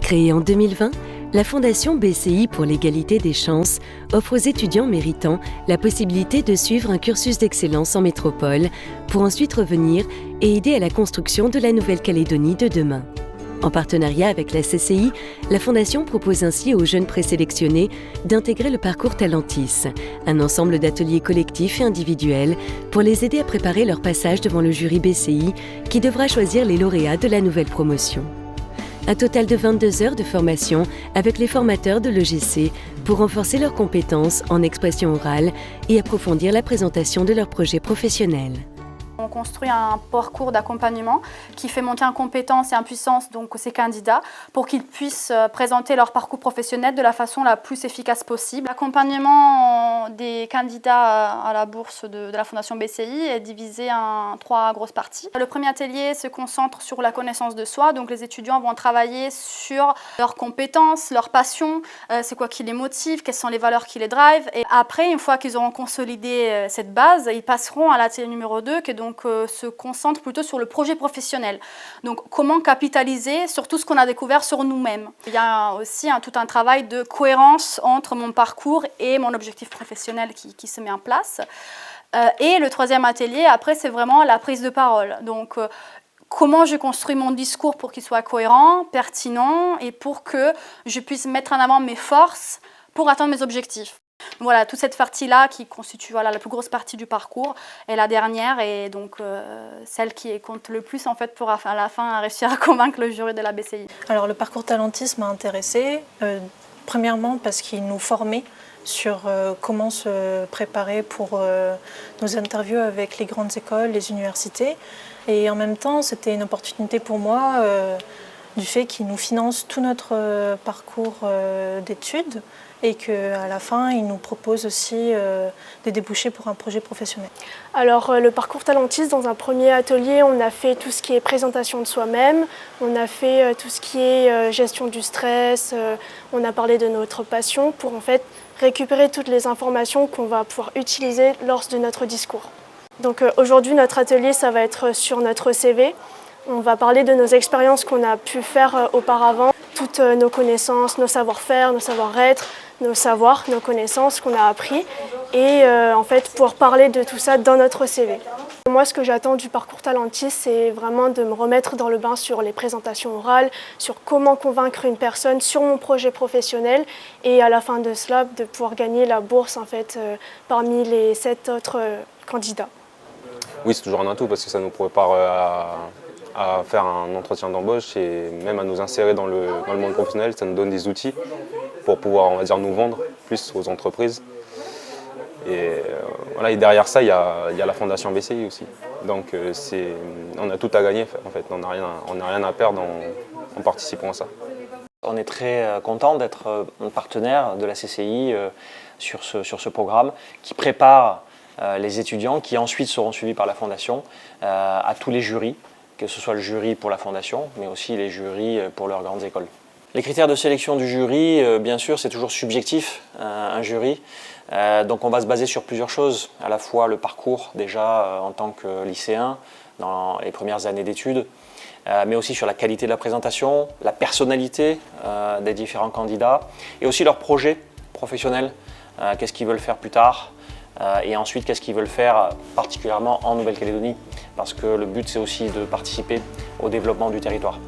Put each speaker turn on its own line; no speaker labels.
Créée en 2020, la Fondation BCI pour l'égalité des chances offre aux étudiants méritants la possibilité de suivre un cursus d'excellence en métropole pour ensuite revenir et aider à la construction de la Nouvelle-Calédonie de demain. En partenariat avec la CCI, la Fondation propose ainsi aux jeunes présélectionnés d'intégrer le parcours Talentis, un ensemble d'ateliers collectifs et individuels pour les aider à préparer leur passage devant le jury BCI qui devra choisir les lauréats de la nouvelle promotion. Un total de 22 heures de formation avec les formateurs de l'EGC pour renforcer leurs compétences en expression orale et approfondir la présentation de leurs projets professionnels.
On construit un parcours d'accompagnement qui fait monter en compétences et en puissance donc ces candidats pour qu'ils puissent présenter leur parcours professionnel de la façon la plus efficace possible. L'accompagnement des candidats à la bourse de la Fondation BCI est divisé en 3 grosses parties. Le premier atelier se concentre sur la connaissance de soi, donc les étudiants vont travailler sur leurs compétences, leurs passions, c'est quoi qui les motive, quelles sont les valeurs qui les drivent. Et après, une fois qu'ils auront consolidé cette base, ils passeront à l'atelier numéro 2 qui est donc se concentre plutôt sur le projet professionnel. Donc comment capitaliser sur tout ce qu'on a découvert sur nous-mêmes. Il y a aussi tout un travail de cohérence entre mon parcours et mon objectif professionnel qui se met en place. Et le troisième atelier, après, c'est vraiment la prise de parole. Donc comment je construis mon discours pour qu'il soit cohérent, pertinent et pour que je puisse mettre en avant mes forces pour atteindre mes objectifs. Voilà, toute cette partie-là qui constitue la plus grosse partie du parcours est la dernière et donc celle qui compte le plus en fait pour à la fin réussir à convaincre le jury de la BCI.
Alors le parcours Talentis m'a intéressée, premièrement parce qu'il nous formait sur comment se préparer pour nos interviews avec les grandes écoles, les universités et en même temps c'était une opportunité pour moi du fait qu'il nous finance tout notre parcours d'études et qu'à la fin, il nous propose aussi des débouchés pour un projet professionnel.
Alors le parcours Talentis, dans un premier atelier, on a fait tout ce qui est présentation de soi-même, on a fait tout ce qui est gestion du stress, on a parlé de notre passion pour en fait récupérer toutes les informations qu'on va pouvoir utiliser lors de notre discours. Donc aujourd'hui, notre atelier, ça va être sur notre CV. On va parler de nos expériences qu'on a pu faire auparavant, toutes nos connaissances, nos savoir-faire, nos savoir-être, nos savoirs, nos connaissances qu'on a appris et en fait pouvoir parler de tout ça dans notre CV. Moi, ce que j'attends du parcours Talentis, c'est vraiment de me remettre dans le bain sur les présentations orales, sur comment convaincre une personne sur mon projet professionnel et à la fin de cela, de pouvoir gagner la bourse en fait, parmi les 7 autres candidats.
Oui, c'est toujours un atout parce que ça nous prépare à faire un entretien d'embauche et même à nous insérer dans le monde professionnel. Ça nous donne des outils pour pouvoir, on va dire, nous vendre plus aux entreprises. Et, voilà, et derrière ça, il y a la Fondation BCI aussi. Donc on a tout à gagner en fait, on n'a rien à perdre en participant à ça.
On est très content d'être un partenaire de la CCI sur ce programme qui prépare les étudiants qui ensuite seront suivis par la Fondation à tous les jurys, que ce soit le jury pour la Fondation, mais aussi les jurys pour leurs grandes écoles. Les critères de sélection du jury, bien sûr, c'est toujours subjectif, un jury. Donc on va se baser sur plusieurs choses, à la fois le parcours déjà en tant que lycéen, dans les premières années d'études, mais aussi sur la qualité de la présentation, la personnalité des différents candidats, et aussi leur projet professionnel, qu'est-ce qu'ils veulent faire plus tard, et ensuite qu'est-ce qu'ils veulent faire particulièrement en Nouvelle-Calédonie, parce que le but c'est aussi de participer au développement du territoire.